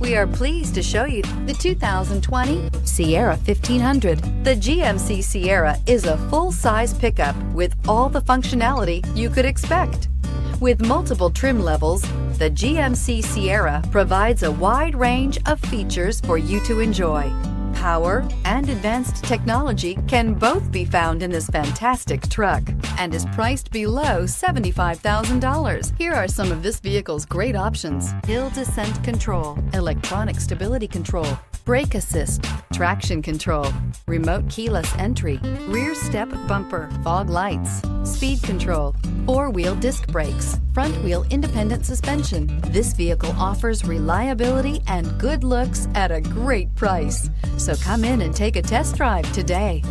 We are pleased to show you the 2020 Sierra 1500. The GMC Sierra is a full-size pickup with all the functionality you could expect. With multiple trim levels, the GMC Sierra provides a wide range of features for you to enjoy. Power and advanced technology can both be found in this fantastic truck and is priced below $75,000. Here are some of this vehicle's great options: hill descent control, electronic stability control, brake assist, traction control, remote keyless entry, rear step bumper, fog lights, speed control, four-wheel disc brakes, front-wheel independent suspension. This vehicle offers reliability and good looks at a great price. So come in and take a test drive today.